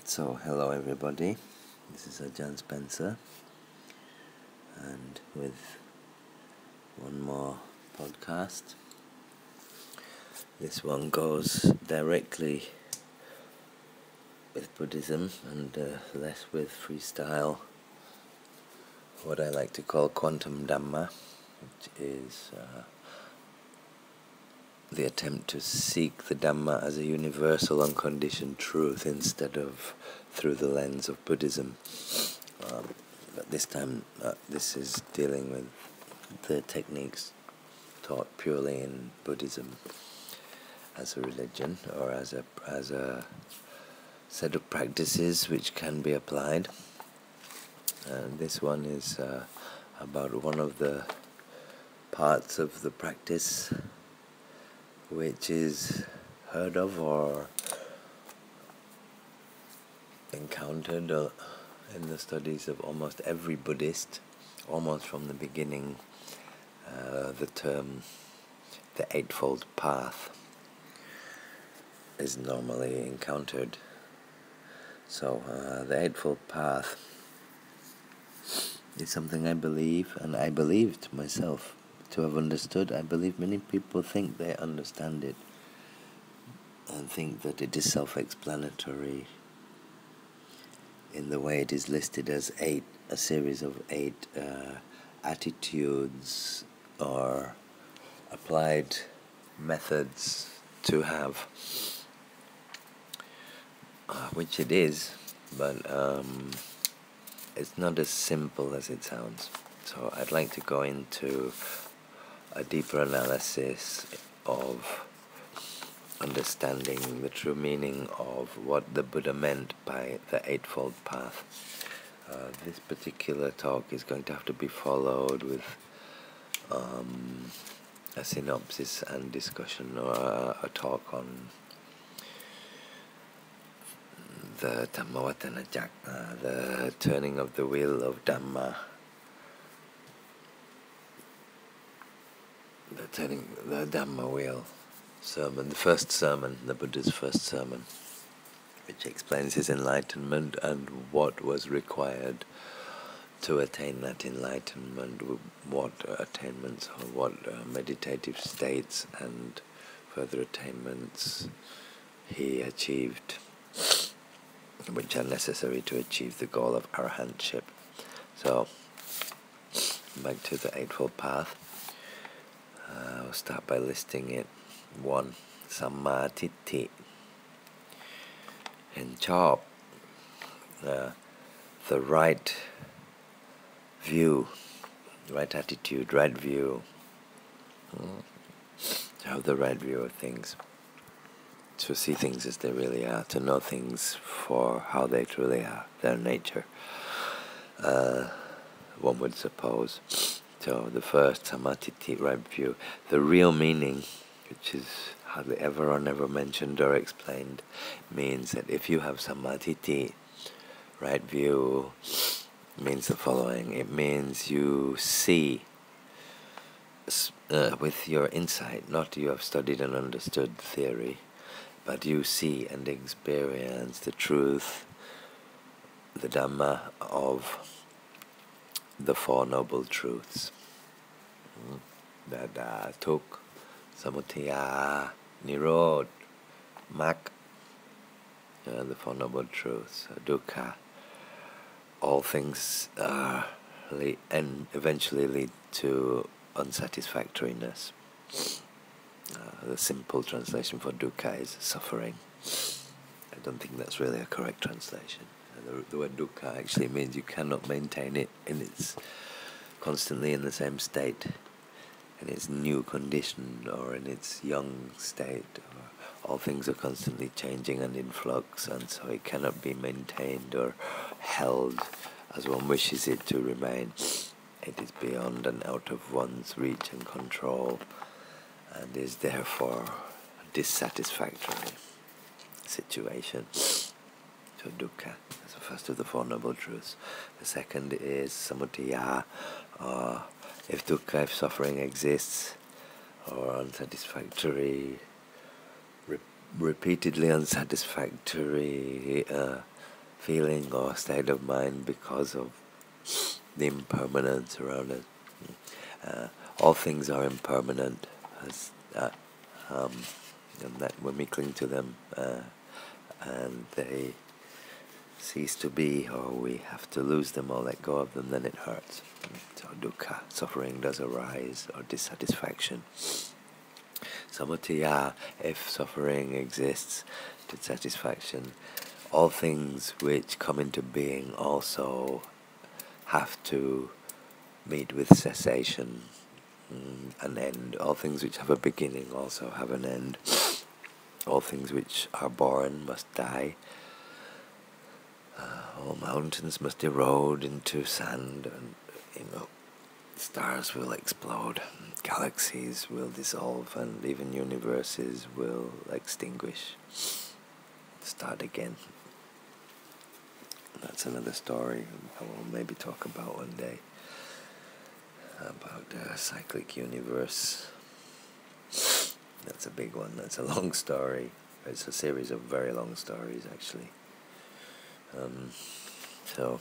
So, hello everybody, this is Ajahn Spencer, and with one more podcast. This one goes directly with Buddhism and less with freestyle, what I like to call quantum Dhamma, which is the attempt to seek the Dhamma as a universal unconditioned truth instead of through the lens of Buddhism. But this time this is dealing with the techniques taught purely in Buddhism as a religion, or as a set of practices which can be applied. And this one is about one of the parts of the practice which is heard of or encountered in the studies of almost every Buddhist, almost from the beginning. The term the Eightfold Path is normally encountered. So the Eightfold Path is something I believe, and I believed myself to have understood. I believe many people think they understand it and think that it is self-explanatory in the way it is listed as a series of 8 attitudes or applied methods to have, which it is, but it's not as simple as it sounds. So I'd like to go into a deeper analysis of understanding the true meaning of what the Buddha meant by the Eightfold Path. This particular talk is going to have to be followed with a synopsis and discussion, or a talk on the Dhammavattana Jakka, the turning of the wheel of Dhamma, the Dhamma wheel sermon, the first sermon, the Buddha's first sermon, which explains his enlightenment and what was required to attain that enlightenment, what attainments or what meditative states and further attainments he achieved, which are necessary to achieve the goal of arahantship. So, back to the Eightfold Path. I'll start by listing it. 1. Samma Titti. เห็นชอบ the right view, right attitude, right view, to have the right view of things, to see things as they really are, to know things for how they truly are, their nature, one would suppose. So the first, samatiti, right view, the real meaning, which is hardly ever or never mentioned or explained, means that if you have samatiti, right view, means the following. It means you see with your insight, not you have studied and understood theory, but you see and experience the truth, the Dhamma of the Four Noble Truths. That Tuk, Samudaya, Nirod, Mak, the Four Noble Truths, Dukkha. All things and eventually lead to unsatisfactoriness. The simple translation for dukkha is suffering. I don't think that's really a correct translation. The word dukkha actually means you cannot maintain it constantly in the same state, in its new condition or in its young state. All things are constantly changing and in flux, and so it cannot be maintained or held as one wishes it to remain. It is beyond and out of one's reach and control, and is therefore a dissatisfactory situation. So dukkha, that's the first of the Four Noble Truths. The second is samudaya, if dukkha, if suffering exists, or unsatisfactory, repeatedly unsatisfactory feeling or state of mind because of the impermanence around it. All things are impermanent, as and that when we cling to them and they cease to be, or we have to lose them or let go of them, then it hurts. So dukkha, suffering, does arise, or dissatisfaction. Samudaya, if suffering exists, dissatisfaction, all things which come into being also have to meet with cessation, an end. All things which have a beginning also have an end. All things which are born must die. All mountains must erode into sand, and stars will explode, galaxies will dissolve, and even universes will extinguish, start again. That's another story I will maybe talk about one day, about the cyclic universe. That's a big one. That's a long story. It's a series of very long stories, actually. So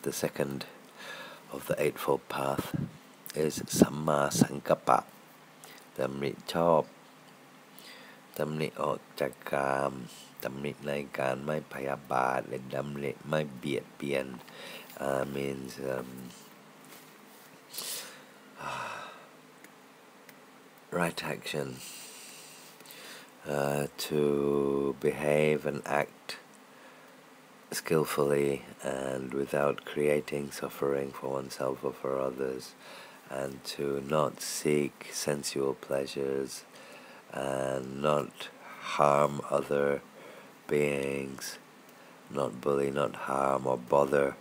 the second of the Eightfold Path is Samma Sankappa, ดำริชอบดำริออกจากกามดำริในการไม่พยาบาทและดำริไม่เบียดเบียนmeans right action, to behave and act skillfully and without creating suffering for oneself or for others, and to not seek sensual pleasures and not harm other beings, not bully, not harm or bother.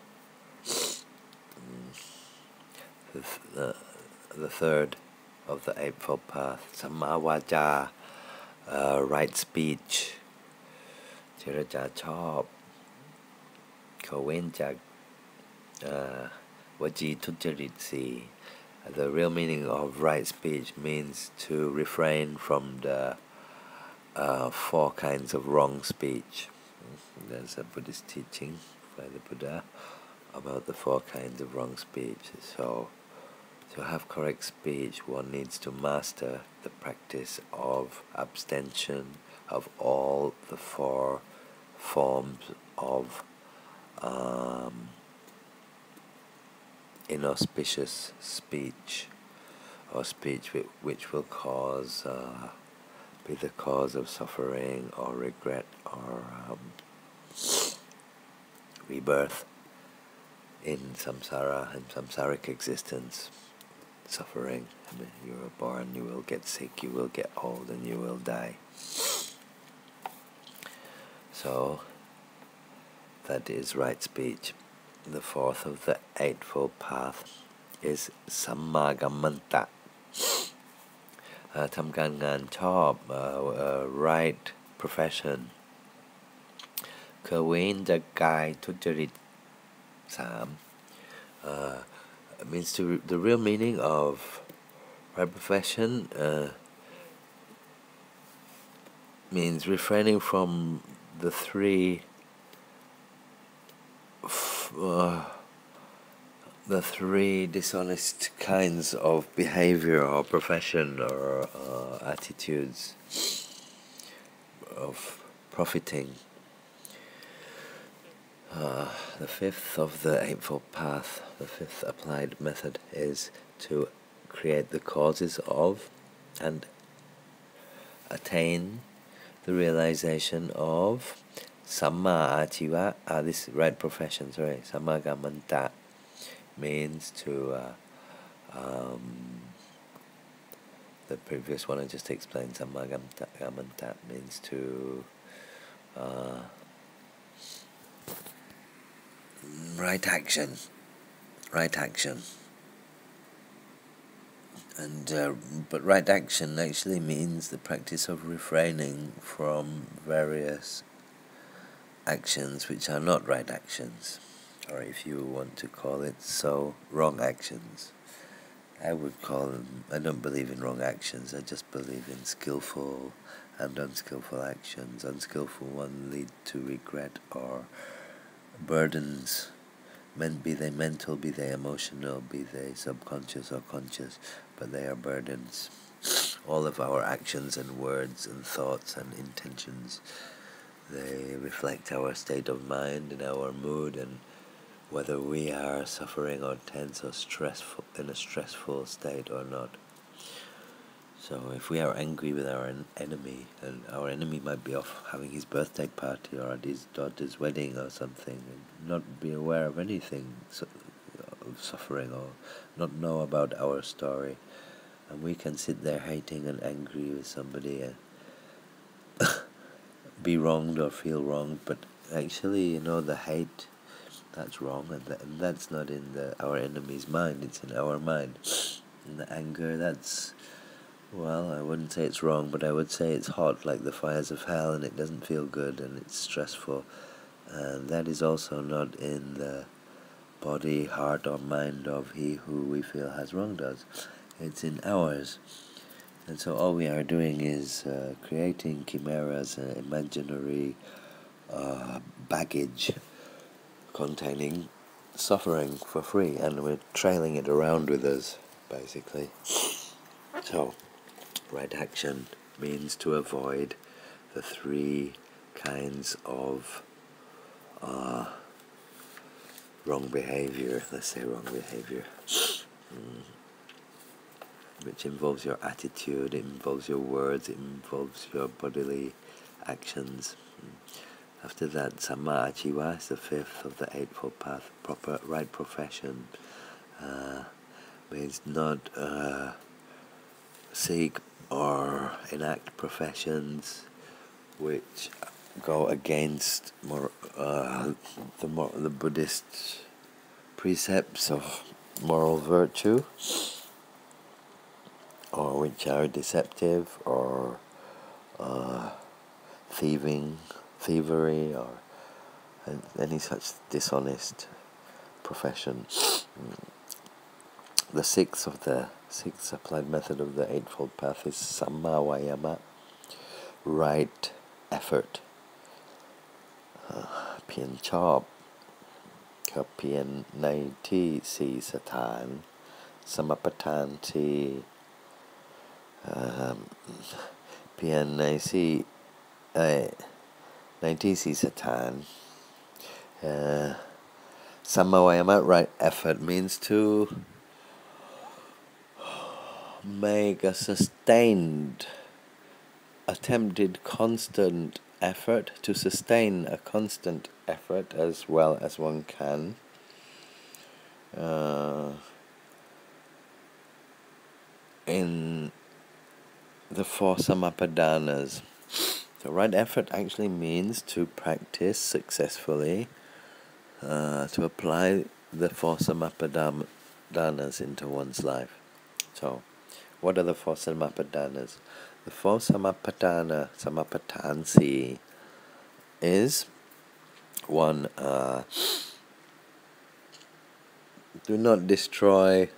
The third of the Eightfold Path, Samma Vāca, right speech, เจรจาชอบเขาเว้นจากวจีทุจริตสี่. The real meaning of right speech means to refrain from the four kinds of wrong speech. There's a Buddhist teaching by the Buddha about the four kinds of wrong speech. So to have correct speech, one needs to master the practice of abstention of all the four forms of inauspicious speech, or speech which will be the cause of suffering or regret or rebirth in samsara and samsaric existence. Suffering. I mean, you are born, you will get sick, you will get old, and you will die. So that is right speech. The fourth of the Eightfold Path is Sammagammanta. ทำการงานชอบ right profession คือเว้นจากกายทุจริต means to the real meaning of right profession means refraining from the three dishonest kinds of behavior or profession or attitudes of profiting. The fifth of the Eightfold Path, the fifth applied method, is to create the causes of and attain the realization of Samma Achiva, this right profession, Sammagammanta, means to, the previous one I just explained, Sammagammanta means to right action, and but right action actually means the practice of refraining from various actions which are not right actions, or if you want to call it so, wrong actions. I would call them, I don't believe in wrong actions, I just believe in skillful and unskillful actions. Unskillful one lead to regret or burdens, be they mental, be they emotional, be they subconscious or conscious, but they are burdens. All of our actions and words and thoughts and intentions, they reflect our state of mind and our mood, and whether we are suffering or tense or stressful, in a stressful state or not. So if we are angry with our enemy, and our enemy might be off having his birthday party or at his daughter's wedding or something, and not be aware of anything of suffering, or not know about our story, and we can sit there hating and angry with somebody and be wronged or feel wronged, but actually, the hate, that's wrong, and that's not in our enemy's mind, it's in our mind. And the anger, that's, well, I wouldn't say it's wrong, but I would say it's hot like the fires of hell, and it doesn't feel good, and it's stressful. And that is also not in the body, heart, or mind of he who we feel has wronged us. It's in ours. And so all we are doing is creating chimeras, imaginary baggage containing suffering for free, and we're trailing it around with us, basically. So, right action means to avoid the three kinds of wrong behavior, let's say wrong behavior, which involves your attitude, it involves your words, it involves your bodily actions. After that, Samma Ajiva is the fifth of the Eightfold Path, proper right profession, means not seek or enact professions which go against the Buddhist precepts of moral virtue, or which are deceptive, or thievery, or any such dishonest profession. The sixth applied method of the Eightfold Path is Samma Vayama, right effort. เพียรชอบกับเพียรในที่สี่สถานสมปทานที่เพียรในที่สี่สถานSamma Vayama, right effort, means to make a sustained, attempted, constant effort, to sustain a constant effort as well as one can, in the four samapadanas. So right effort actually means to practice successfully, to apply the four samapadanas into one's life. So, what are the four samapadanas? The four samapatansi is one, do not destroy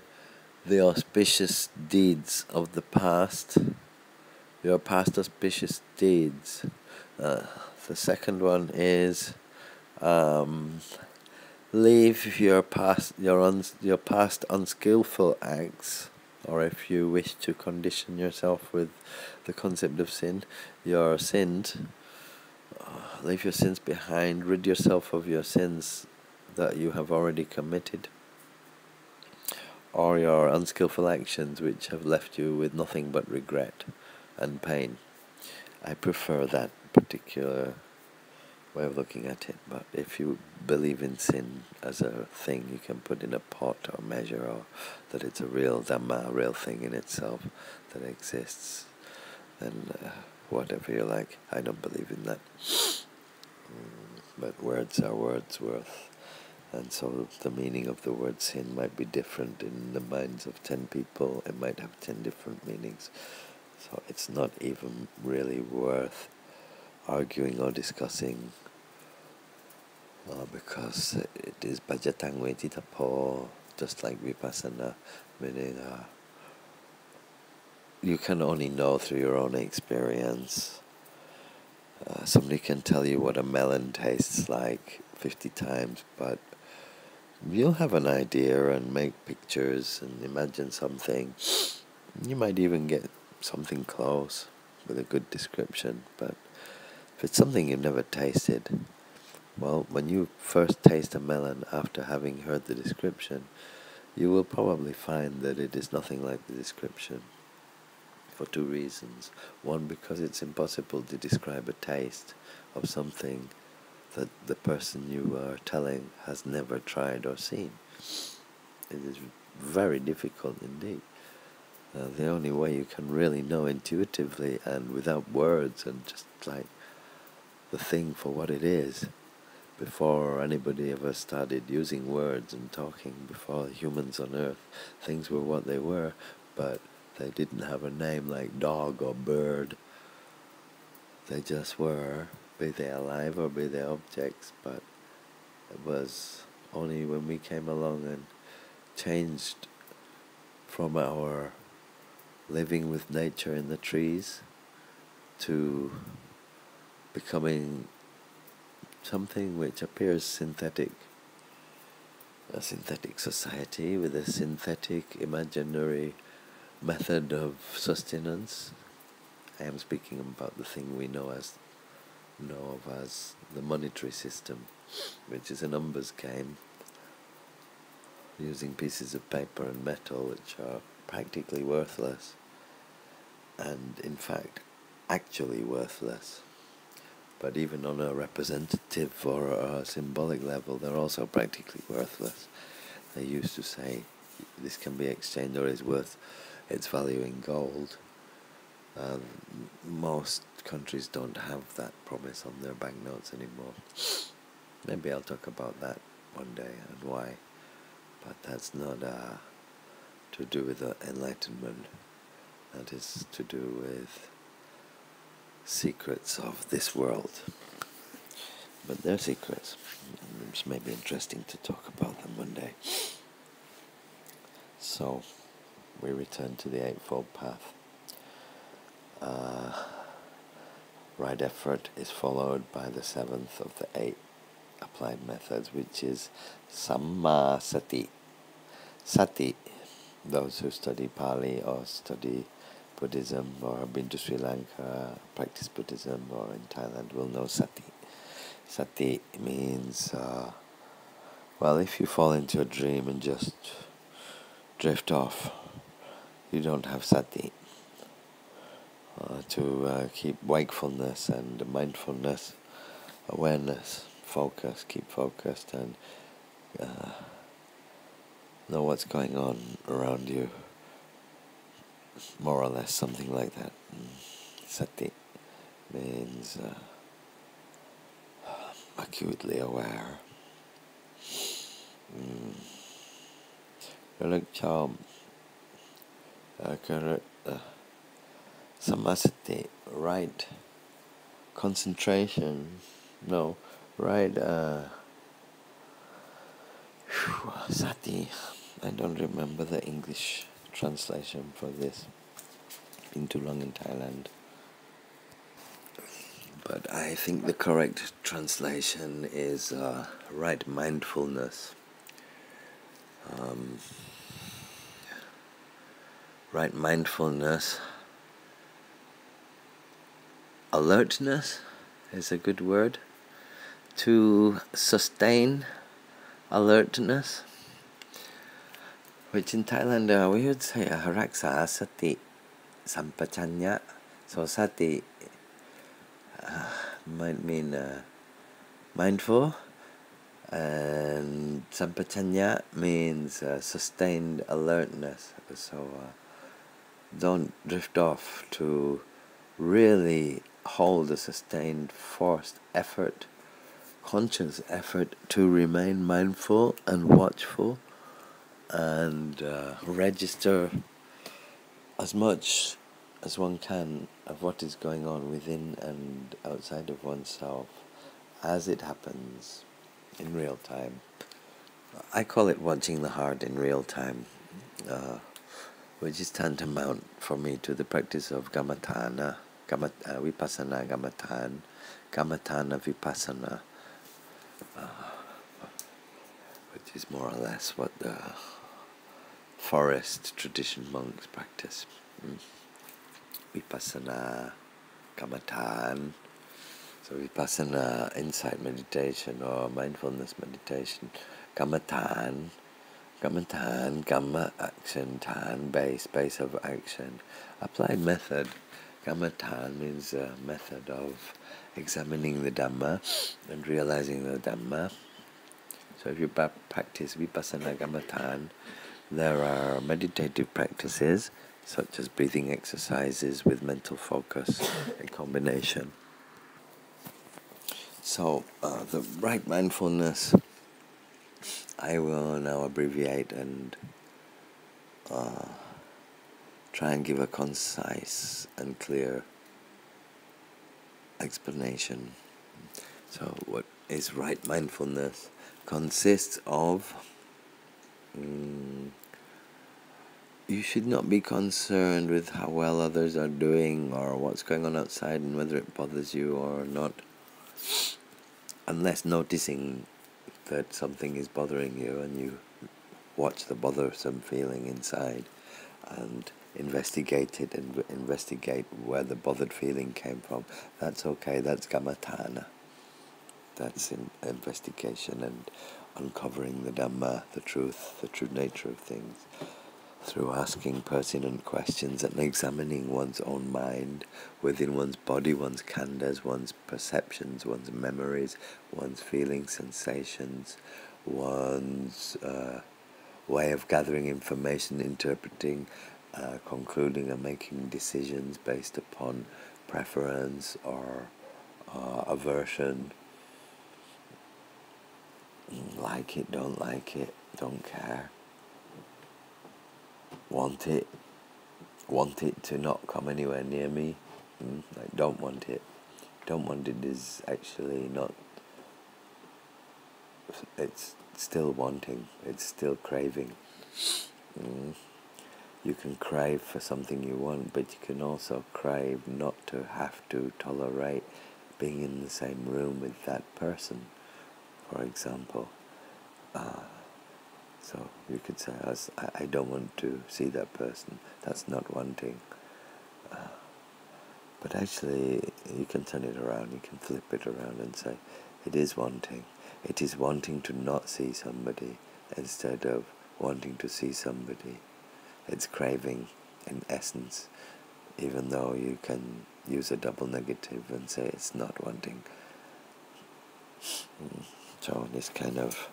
the auspicious deeds of the past, your past auspicious deeds. The second one is leave your past unskillful acts, or if you wish to condition yourself with the concept of sin, your sins, leave your sins behind, rid yourself of your sins that you have already committed, or your unskillful actions which have left you with nothing but regret and pain. I prefer that particular way of looking at it, but if you believe in sin as a thing you can put in a pot or measure, or that it's a real Dhamma, a real thing in itself that exists, then whatever you like. I don't believe in that. But words are words worth, and so the meaning of the word sin might be different in the minds of 10 people. It might have 10 different meanings. So it's not even really worth arguing or discussing, because it is bhajatang vetitapo, just like vipassana, meaning you can only know through your own experience. Somebody can tell you what a melon tastes like 50 times, but you'll have an idea and make pictures and imagine something. You might even get something close with a good description, but if it's something you've never tasted, well, when you first taste a melon after having heard the description, you will probably find that it is nothing like the description, for two reasons. One, because it's impossible to describe a taste of something that the person you are telling has never tried or seen. It is very difficult indeed. The only way you can really know intuitively and without words and just like the thing for what it is, before anybody ever started using words and talking, before humans on earth, things were what they were, but they didn't have a name like dog or bird. They just were, be they alive or be they objects, but it was only when we came along and changed from our living with nature in the trees to becoming something which appears synthetic, a synthetic society with a synthetic imaginary method of sustenance. I am speaking about the thing we know of as the monetary system, which is a numbers game using pieces of paper and metal which are practically worthless and in fact actually worthless. But even on a representative or a symbolic level, they're also practically worthless. They used to say this can be exchanged or is worth its value in gold. Most countries don't have that promise on their banknotes anymore. Maybe I'll talk about that one day and why. But that's not to do with the Enlightenment. That is to do with secrets of this world. But they're secrets. It may be interesting to talk about them one day. So, we return to the Eightfold Path. Right effort is followed by the seventh of the 8 applied methods, which is Samma Sati. Sati, those who study Pali or study Buddhism or have been to Sri Lanka, practice Buddhism, or in Thailand will know Sati. Sati means, well, if you fall into a dream and just drift off, you don't have Sati. To keep wakefulness and mindfulness, awareness, focus, keep focused and know what's going on around you, more or less something like that. Sati means acutely aware. ระลึกชอบSamasati, right concentration, no, right Sati, I don't remember the English translation for this. Been too long in Thailand. But I think the correct translation is right mindfulness. Right mindfulness. Alertness is a good word. To sustain alertness, which in Thailand we would say raksa sati sampachanya. So sati might mean mindful, and sampachanya means sustained alertness. So don't drift off, to really hold a sustained forced effort, conscious effort to remain mindful and watchful and register as much as one can of what is going on within and outside of oneself as it happens in real time. I call it watching the heart in real time, which is tantamount for me to the practice of Gamatana, Vipassana Gamatana, Gamatana Vipassana. is more or less what the forest tradition monks practice. Vipassana, kamatan. So vipassana, insight meditation or mindfulness meditation. Kamatan, kamma, action, tan, base of action. Applied method. Kamatan means a method of examining the Dhamma and realizing the Dhamma. So if you practice vipassana kamatan, there are meditative practices such as breathing exercises with mental focus in combination. So the right mindfulness, I will now abbreviate and try and give a concise and clear explanation. So what is right mindfulness? Consists of you should not be concerned with how well others are doing or what's going on outside and whether it bothers you or not, unless noticing that something is bothering you and you watch the bothersome feeling inside and investigate it and investigate where the bothered feeling came from. That's okay, that's gamatana. That's investigation and uncovering the Dhamma, the truth, the true nature of things, through asking pertinent questions and examining one's own mind within one's body, one's khandhas, one's perceptions, one's memories, one's feelings, sensations, one's way of gathering information, interpreting, concluding and making decisions based upon preference or aversion. Like it, don't care. Want it to not come anywhere near me. Like don't want it. Don't want it is actually not. It's still wanting. It's still craving. You can crave for something you want, but you can also crave not to have to tolerate being in the same room with that person, for example. So you could say, I don't want to see that person. That's not wanting. But actually, you can turn it around. You can flip it around and say, it is wanting. It is wanting to not see somebody instead of wanting to see somebody. It's craving in essence, even though you can use a double negative and say it's not wanting. So this kind of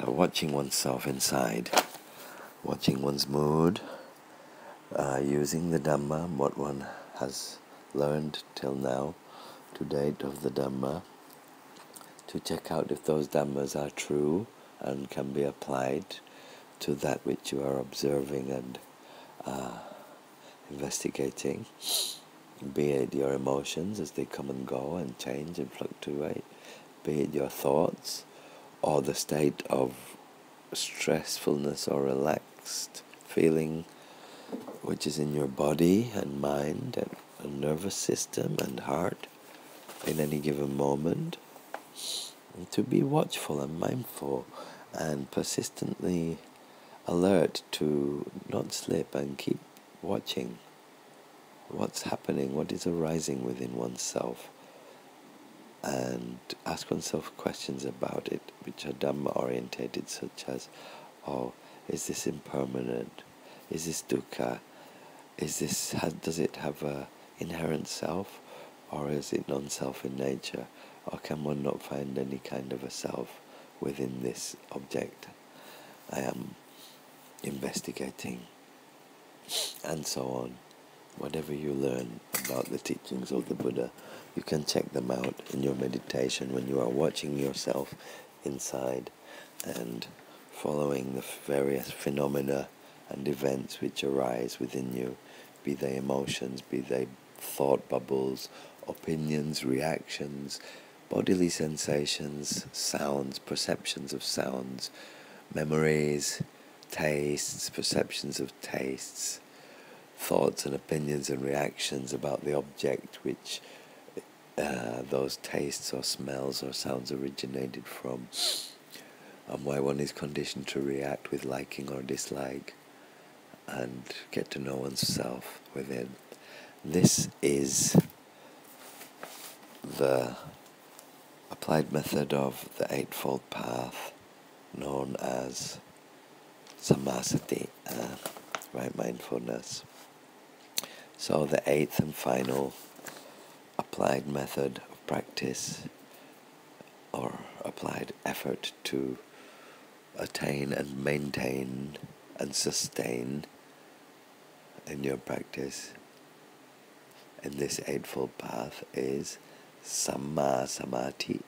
watching oneself inside, watching one's mood, using the Dhamma, what one has learned till now, to date of the Dhamma, to check out if those Dhammas are true and can be applied to that which you are observing and investigating, be it your emotions as they come and go and change and fluctuate, be it your thoughts, or the state of stressfulness or relaxed feeling which is in your body and mind and nervous system and heart in any given moment. And to be watchful and mindful and persistently alert to not slip and keep watching what's happening, what is arising within oneself, and ask oneself questions about it which are Dhamma orientated, such as, is this impermanent? Is this dukkha? Does it have a inherent self, or is it non-self in nature? Or can one not find any kind of a self within this object I am investigating? And so on. Whatever you learn about the teachings of the Buddha, you can check them out in your meditation when you are watching yourself inside and following the various phenomena and events which arise within you, be they emotions, be they thought bubbles, opinions, reactions, bodily sensations, sounds, perceptions of sounds, memories, tastes, perceptions of tastes, thoughts and opinions and reactions about the object which those tastes or smells or sounds originated from, and why one is conditioned to react with liking or dislike, and get to know oneself within. This is the applied method of the Eightfold Path, known as samasati, right mindfulness. So the eighth and final applied method of practice, or applied effort to attain and maintain and sustain in your practice in this Eightfold Path, is samma samadhi,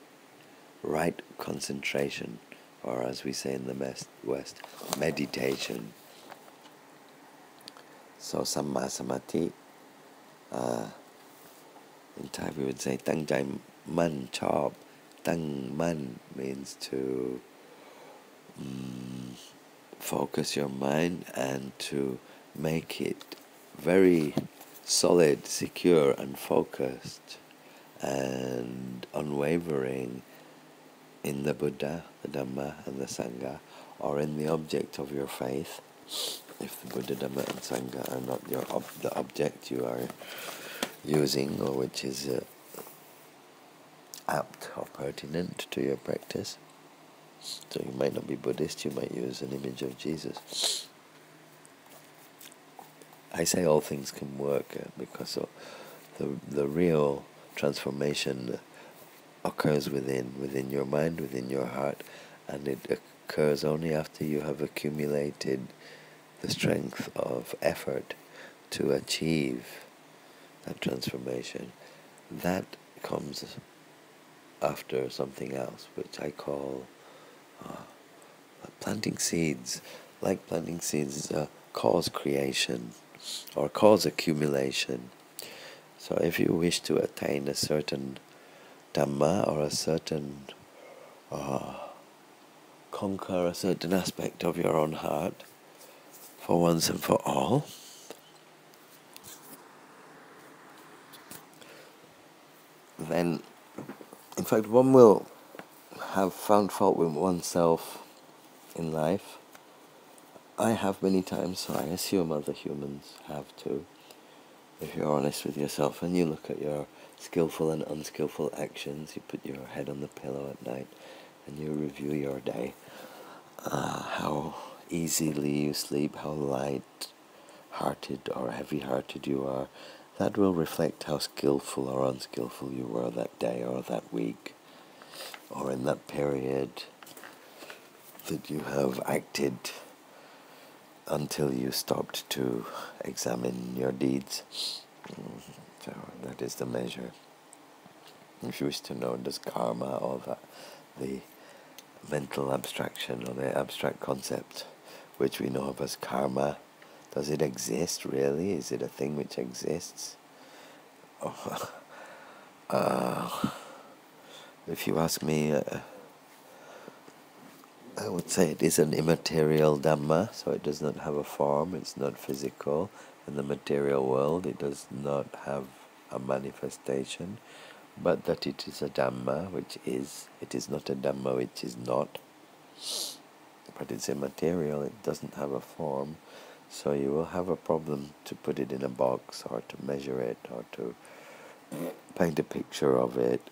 right concentration, or as we say in the West, meditation. So samma samadhi, in Thai we would say ตั้งใจมั่นชอบ ตั้งมั่น means to focus your mind and to make it very solid, secure and focused and unwavering in the Buddha, the Dhamma and the Sangha, or in the object of your faith. If the Buddha, Dhamma and Sangha are not the object you are using, or which is apt or pertinent to your practice. So you might not be Buddhist, you might use an image of Jesus. I say all things can work because the real transformation occurs within your mind, within your heart, and it occurs only after you have accumulated the strength of effort to achieve that transformation. That comes after something else, which I call planting seeds. Like planting seeds cause creation or cause accumulation. So if you wish to attain a certain Dhamma or a certain conquer a certain aspect of your own heart for once and for all, then in fact one will have found fault with oneself in life. I have many times, so I assume other humans have too. If you're honest with yourself and you look at your skillful and unskillful actions, you put your head on the pillow at night and you review your day, how easily you sleep, how light-hearted or heavy-hearted you are, that will reflect how skillful or unskillful you were that day or that week or in that period that you have acted until you stopped to examine your deeds. So that is the measure. If you wish to know, does karma, or the mental abstraction or the abstract concept which we know of as karma, does it exist really? Is it a thing which exists? If you ask me, I would say it is an immaterial Dhamma, so it does not have a form, it's not physical. In the material world it does not have a manifestation, but that it is a Dhamma which is, it is not a Dhamma which is not. But it's immaterial, it doesn't have a form, so you will have a problem to put it in a box or to measure it or to paint a picture of it